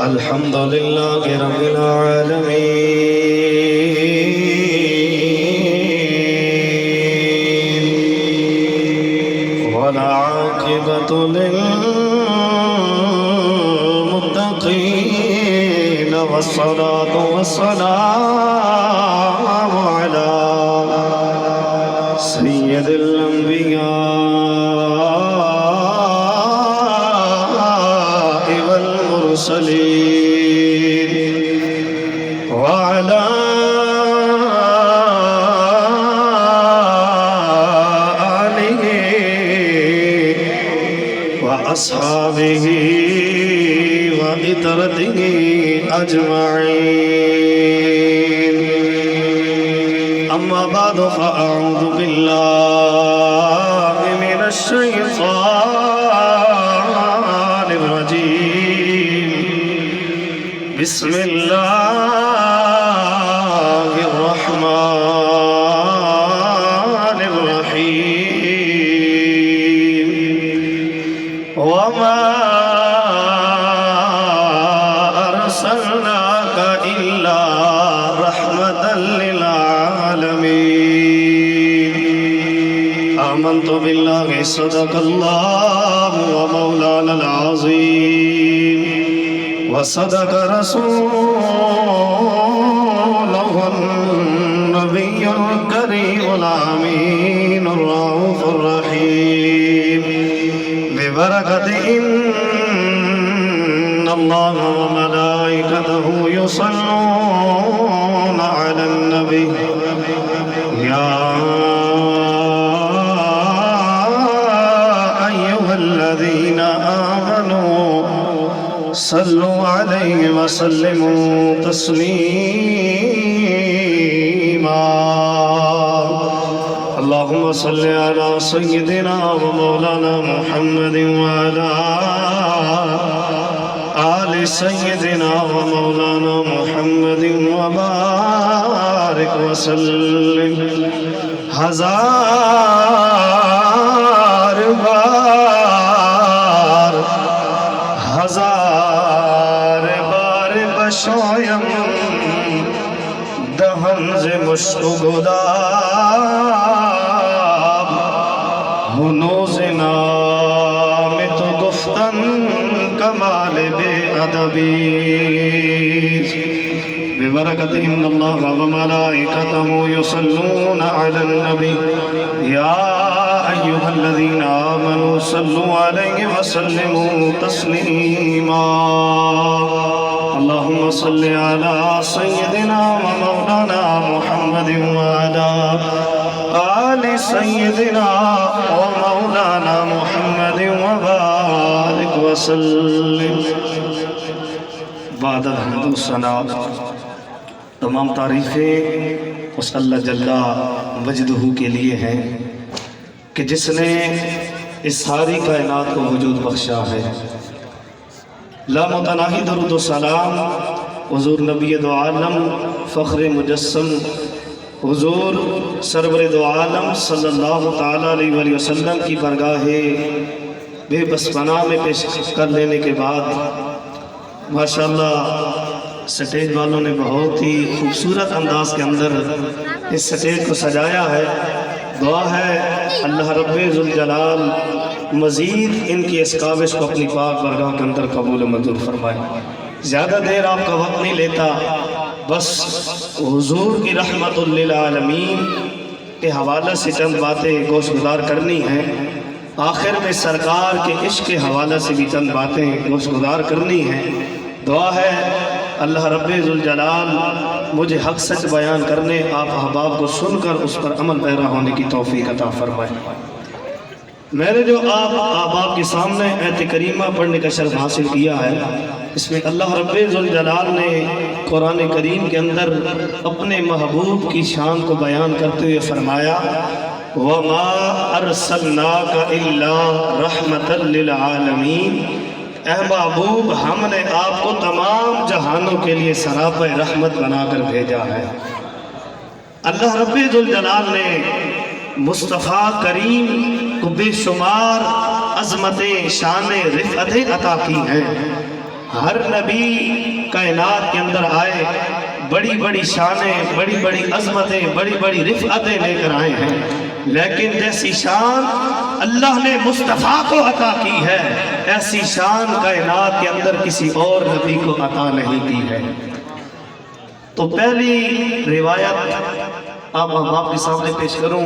الحمد لله رب العالمين والعاقبة للمتقين والصلاة والسلام على سيد الأنبياء والمرسلين وعلى آله وأصحابه وإطرته أجمعين. أما بعد فأعوذ بالله من الشيطان الرجيم. بسم الله الرحمن الرحيم. وما أرسلناك إلا رحمة للعالمين. آمنت بالله صدق الله ومولانا العظيم وصدق رسوله النبي الكريم الأمين الرؤوف الرحيم. ببركة إن الله وملائكته يصلون على النبي يا أيها الذين آمنوا صلوا عليه وسلموا تسليما. اللهم صل على سيدنا ومولانا محمد وعلى آل سيدنا ومولانا محمد وبارك وسلم ہزار بار بشایم دهن ز مشک و گلاب هنوز نام تو گفتن کمال بے ادبی. ببركة إن الله وملائكته يصلون على النبي يا أيها الذين آمنوا صلوا عليه وسلموا تسليما. اللهم صل على سيدنا ومولانا محمد وعلى آل سيدنا ومولانا محمد وبارك وسلم. بعد الحمد والثناء تمام تعریفیں اس اللہ جل وجدہ کے لیے ہیں کہ جس نے اس ساری کائنات کو وجود بخشا ہے. لامتناہی درود و سلام حضور نبی دو عالم فخر مجسم حضور سرور دو عالم صلی اللہ تعالیٰ علیہ وآلہ وسلم کی بارگاہ بے بس پناہ میں پیش کر لینے کے بعد ماشاءاللہ سٹیج والوں نے بہت ہی خوبصورت انداز کے اندر اس سٹیج کو سجایا ہے. دعا ہے اللہ رب ذوالجلال مزید ان کی اس کاوش کو اپنی پاک بارگاہ کے اندر قبول و منظور فرمائے. زیادہ دیر آپ کا وقت نہیں لیتا، بس حضور کی رحمت للعالمین کے حوالے سے چند باتیں گوش گزار کرنی ہیں. آخر میں سرکار کے عشق کے حوالے سے بھی چند باتیں گوش گزار کرنی ہیں. دعا ہے اللہ رب ذوالجلال مجھے حق سچ بیان کرنے، آپ احباب کو سن کر اس پر عمل پیرا ہونے کی توفیق عطا فرمائے. میں نے جو آپ احباب کے سامنے آیت کریمہ پڑھنے کا شرف حاصل کیا ہے، اس میں اللہ رب ذوالجلال نے قرآن کریم کے اندر اپنے محبوب کی شان کو بیان کرتے ہوئے فرمایا وَمَا أَرْسَلْنَاكَ إِلَّا رَحْمَةً لِلْعَالَمِينَ. اے محبوب ہم نے آپ کو تمام جہانوں کے لیے سراپہ رحمت بنا کر بھیجا ہے. اللہ رب ذوالجلال نے مصطفیٰ کریم کو بے شمار عظمتیں، شان، رفعتیں عطا کی ہیں۔ ہر نبی کائنات کے اندر آئے بڑی بڑی شانیں، بڑی بڑی عظمتیں، بڑی بڑی رفعتیں لے کر آئے ہیں، لیکن جیسی شان اللہ نے مصطفیٰ کو عطا کی ہے ایسی شان کائنات کے اندر کسی اور نبی کو عطا نہیں کی ہے۔ تو پہلی روایت آپ کے سامنے پیش کروں،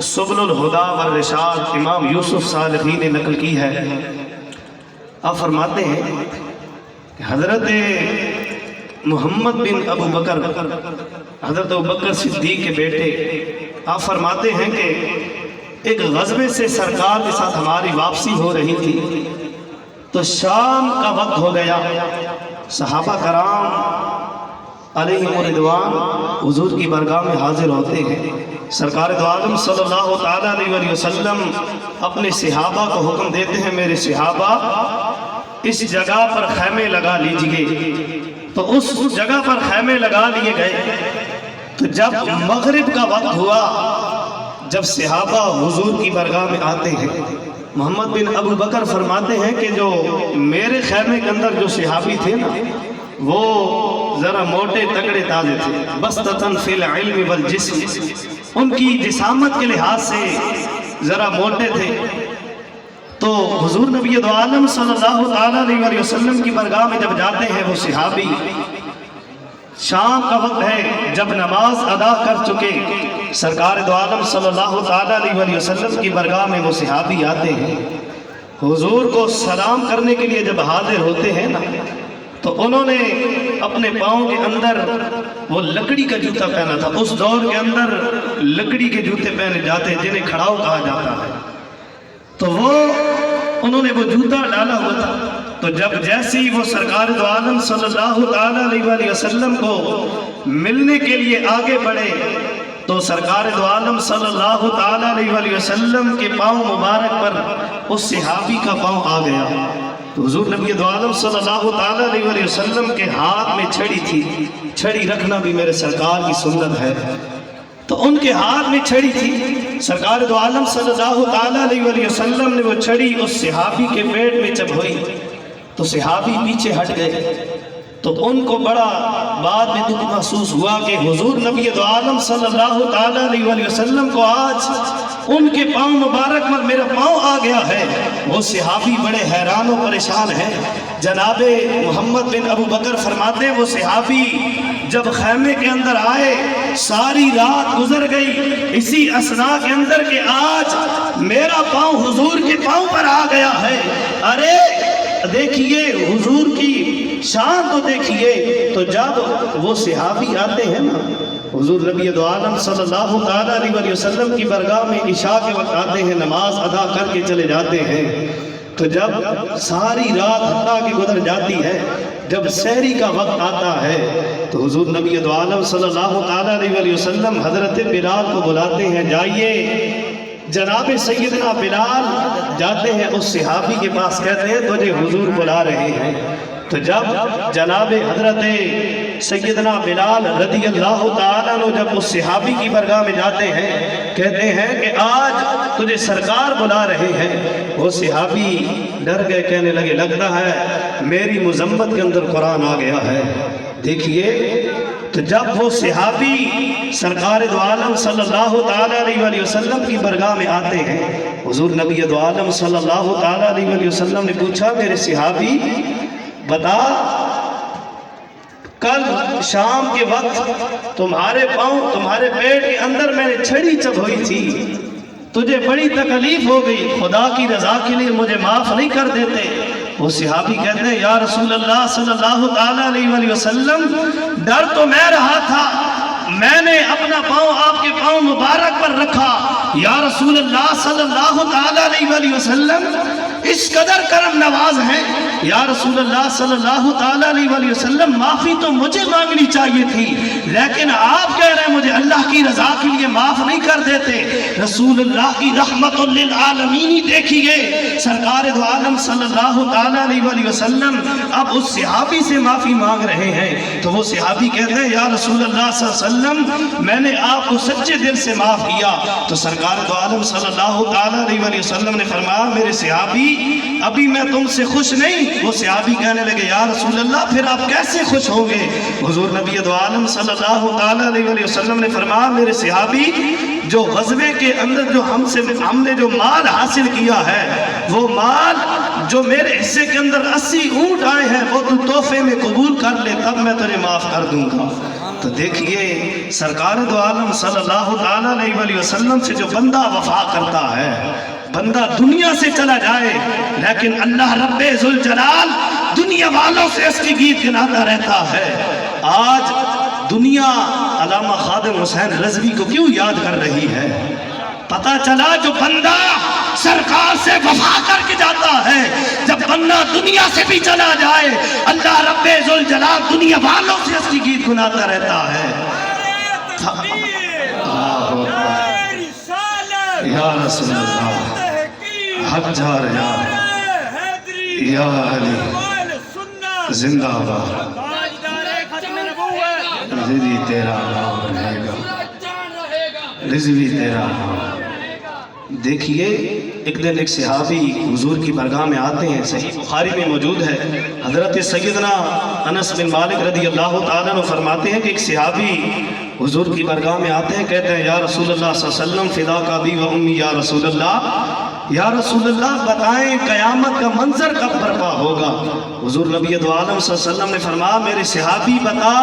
سبل الہدا والرشاد، امام یوسف صالحی نے نقل کی ہے۔ آپ فرماتے ہیں کہ حضرت محمد بن ابو بکر، حضرت ابو بکر صدیق کے بیٹے، آپ فرماتے ہیں کہ ایک غزوے سے سرکار کے ساتھ ہماری واپسی ہو رہی تھی، تو شام کا وقت ہو گیا، صحابہ کرام علیہم رضوان حضور کی بارگاہ میں حاضر ہوتے ہیں۔ سرکار دو عالم صلی اللہ تعالیٰ علیہ وسلم اپنے صحابہ کو حکم دیتے ہیں، میرے صحابہ اس جگہ پر خیمے لگا لیجئے۔ تو اس جگہ پر خیمے لگا لیے گئے۔ تو جب مغرب کا وقت ہوا، جب صحابہ حضور کی بارگاہ میں آتے ہیں، محمد بن ابو بکر فرماتے ہیں کہ جو میرے خیمے کے اندر جو صحابی تھے نا، وہ ذرا موٹے تگڑے تازے تھے، بستتاً فی العلم والجسم، ان کی جسامت کے لحاظ سے ذرا موٹے تھے۔ تو حضور نبی دو عالم صلی اللہ علیہ وسلم کی بارگاہ میں جب جاتے ہیں وہ صحابی، شام کا وقت ہے، جب نماز ادا کر چکے، سرکار دو عالم صلی اللہ علیہ وسلم کی بارگاہ میں وہ صحابی آتے ہیں، حضور کو سلام کرنے کے لیے جب حاضر ہوتے ہیں نا، تو انہوں نے اپنے پاؤں کے اندر وہ لکڑی کا جوتا پہنا تھا۔ اس دور کے اندر لکڑی کے جوتے پہنے جاتے ہیں جنہیں کھڑاؤ کہا جاتا ہے، تو وہ انہوں نے وہ جوتا ڈالا ہوا تھا۔ تو جب جیسی وہ سرکار دو عالم صلی اللہ علیہ وسلم کو ملنے کے لیے آگے بڑھے، تو سرکار دو عالم صلی اللہ علیہ وسلم کے پاؤں مبارک پر اس صحابی کا پاؤں آ گیا۔ تو حضور نبی دو عالم صلی اللہ علیہ وسلم کے ہاتھ میں چھڑی تھی، چھڑی رکھنا بھی میرے سرکار کی سنت ہے، تو ان کے ہاتھ میں چھڑی تھی۔ سرکار دو عالم صلی اللہ علیہ وسلم نے وہ چھڑی اس صحابی کے پیٹ میں چبھوئی، تو صحابی پیچھے ہٹ گئے۔ تو ان کو بڑا بعد میں دکھ محسوس ہوا کہ حضور نبی دو عالم صلی اللہ علیہ وسلم کو آج ان کے پاؤں مبارک پر میرا پاؤں آ گیا ہے۔ وہ صحابی بڑے حیران و پریشان ہیں۔ جناب محمد بن ابو بکر فرماتے ہیں وہ صحابی جب خیمے کے اندر آئے، ساری رات گزر گئی اسی اثناء کے اندر کہ آج میرا پاؤں حضور کے پاؤں پر آ گیا ہے۔ ارے دیکھیے حضور کی شان تو دیکھیے۔ تو جب وہ صحابی آتے ہیں نا، حضور نبی دو عالم صلی اللہ علیہ وسلم کی بارگاہ میں عشاء کے وقت آتے ہیں، نماز ادا کر کے چلے جاتے ہیں۔ تو جب ساری رات حتیٰ کہ گزر جاتی ہے، جب سحری کا وقت آتا ہے، تو حضور نبی دو عالم صلی اللہ علیہ وسلم حضرت بلال کو بلاتے ہیں، جائیے۔ جناب سیدنا بلال جاتے ہیں اس صحابی کے پاس، کہتے ہیں تجھے حضور بلا رہے ہیں۔ تو جب جناب حضرت سیدنا بلال رضی اللہ تعالیٰ عنہ جب اس صحابی کی بارگاہ میں جاتے ہیں، کہتے ہیں کہ آج تجھے سرکار بلا رہے ہیں، وہ صحابی ڈر گئے، کہنے لگے لگتا ہے میری مذمت کے اندر قرآن آ گیا ہے۔ دیکھیے تو جب وہ صحابی سرکار دو عالم صلی اللہ علیہ وسلم کی بارگاہ میں آتے ہیں، حضور نبی دو عالم صلی اللہ علیہ وسلم نے پوچھا میرے صحابی بتا، کل شام کے وقت تمہارے پاؤں تمہارے پیٹ کے اندر میں نے چھڑی چبھوئی تھی، تجھے بڑی تکلیف ہو گئی، خدا کی رضا کے لیے مجھے معاف نہیں کر دیتے؟ وہ صحابی کہتے ہیں یا رسول اللہ صلی اللہ علیہ وسلم، ڈر تو میں رہا تھا، میں نے اپنا پاؤں آپ کے پاؤں مبارک پر رکھا، یا رسول اللہ صلی اللہ علیہ وسلم اس قدر کرم نواز ہیں، یا رسول اللہ صلی اللہ تعالیٰ علیہ وسلم معافی تو مجھے مانگنی چاہیے تھی، لیکن آپ کہہ رہے ہیں مجھے اللہ کی رضا کے لیے معاف نہیں کر دیتے۔ رسول اللہ کی رحمت للعالمین ہی دیکھیے، سرکار دو عالم صلی اللہ تعالیٰ علیہ وسلم اب اس صحابی سے معافی مانگ رہے ہیں، تو وہ صحابی کہتے ہیں یا رسول اللہ صلی اللہ علیہ وسلم میں نے آپ کو سچے دل سے معاف کیا۔ تو سرکار دو عالم صلی اللہ تعالیٰ علیہ وسلم نے فرمایا میرے صحابی ابھی میں تم سے خوش نہیں۔ وہ صحابی کہنے لگے یا رسول اللہ پھر آپ کیسے خوش ہوں گے؟ حضور نبی دو عالم صلی اللہ تعالیٰ علیہ وسلم نے فرمایا میرے صحابی جو غزوے کے اندر جو ہم نے جو مال حاصل کیا ہے، وہ مال جو میرے حصے کے اندر 80 اونٹ آئے ہیں وہ تو تحفے میں قبول کر لے، تب میں تجھے معاف کر دوں گا۔ تو دیکھیے سرکار دو عالم صلی اللہ تعالیٰ علیہ وسلم سے جو بندہ وفا کرتا ہے، بندہ دنیا سے چلا جائے لیکن اللہ رب ذوالجلال دنیا والوں سے اس کی گیت گناتا رہتا ہے۔ آج دنیا علامہ خادم حسین رضوی کو کیوں یاد کر رہی ہے؟ پتا چلا جو بندہ سرکار سے وفا کر کے جاتا ہے، جب بندہ دنیا سے بھی چلا جائے اللہ رب ذوالجلال دنیا والوں سے اس کی گیت گناتا رہتا ہے۔ یا رسول اللہ حق جار یا علی زندہ باد، رضوی تیرا نام رہے گا، رضوی تیرا نام۔ دیکھیے ایک دن ایک صحابی حضور کی بارگاہ میں آتے ہیں، صحیح بخاری میں موجود ہے، حضرت سیدنا انس بن مالک رضی اللہ تعالیٰ عنہ فرماتے ہیں کہ ایک صحابی حضور کی بارگاہ میں آتے ہیں، کہتے ہیں یا رسول اللہ صلی اللہ علیہ وسلم فداک ابی و امی یا رسول اللہ بتائیں قیامت کا منظر کب برپا ہوگا؟ حضور نبی دو عالم صلی اللہ علیہ وسلم نے فرمایا میرے صحابی بتا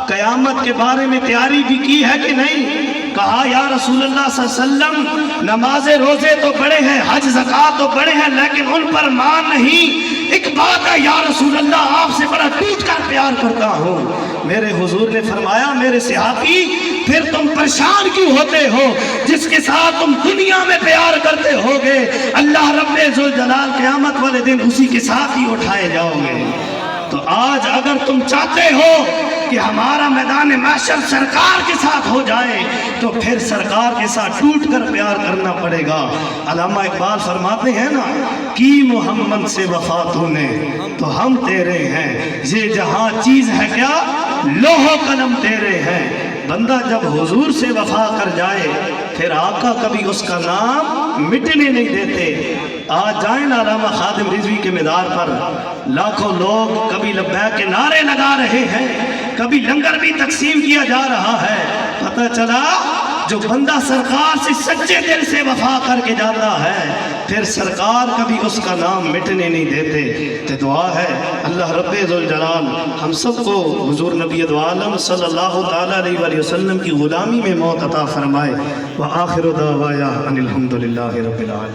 قیامت کے بارے میں تیاری بھی کی ہے کہ نہیں؟ کہا یا رسول اللہ صلی اللہ علیہ وسلم نماز روزے تو بڑے ہیں، حج زکوٰۃ تو بڑے ہیں، لیکن ان پر مان نہیں۔ ایک بات ہے یا رسول اللہ آپ سے بڑا ٹوٹ کر پیار کرتا ہوں۔ میرے حضور نے فرمایا میرے صحابی پھر تم پریشان کیوں ہوتے ہو؟ جس کے ساتھ تم دنیا میں پیار کرتے ہوگے اللہ رب ذوالجلال قیامت والے دن اسی کے ساتھ ہی اٹھائے جاؤ گے۔ تو آج اگر تم چاہتے ہو کہ ہمارا میدان محشر سرکار کے ساتھ ہو جائے تو پھر سرکار کے ساتھ ٹوٹ کر پیار کرنا پڑے گا۔ علامہ اقبال فرماتے ہیں نا کی محمد سے وفا تو نے تو ہم تیرے ہیں، یہ جہاں چیز ہے کیا لوح و قلم تیرے ہیں۔ بندہ جب حضور سے وفا کر جائے پھر آقا کبھی اس کا نام مٹنے نہیں دیتے۔ آج جائیں نا علامہ خادم رضوی کے مزار پر لاکھوں لوگ کبھی لبیک کے نعرے لگا رہے ہیں، کبھی لنگر بھی تقسیم کیا جا رہا ہے۔ پتہ چلا جو بندہ سرکار سے سچے دل سے وفا کر کے جاتا ہے پھر سرکار کبھی اس کا نام مٹنے نہیں دیتے۔ تو دعا ہے اللہ رب ذوالجلال ہم سب کو حضور نبی دو عالم صلی اللہ تعالیٰ علیہ وسلم کی غلامی میں موت عطا فرمائے۔ وآخر دعوایا ان الحمد للہ رب العالمین۔